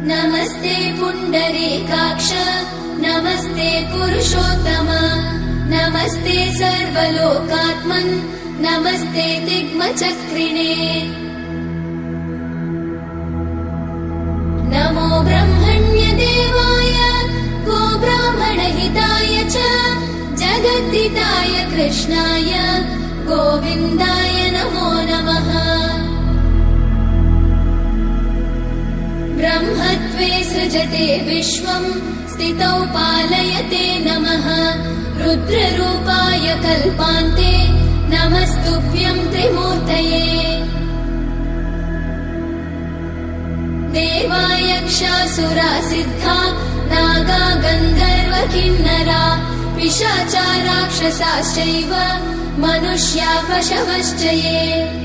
नमस्ते पुण्डरीकाक्ष नमस्ते पुरुषोत्तम नमस्ते सर्वलोकात्मन् नमस्ते दिग्मचक्रिणे नमो ब्रह्मण्यदेवाय गोब्राह्मणहिताय च जगद्दिताय कृष्णाय गोविन्दाय नमो नमः। ब्रह्मत्वे सृजते विश्वं स्थितौ पालयते नमः रुद्ररूपाय कल्पान्ते नमस्तुभ्यं त्रिमूर्तये। देवायक्षासुरा सिद्धा नागा गन्धर्व किन्नरा पिशाचा राक्षसाश्चैव मनुष्या पशवश्च ये।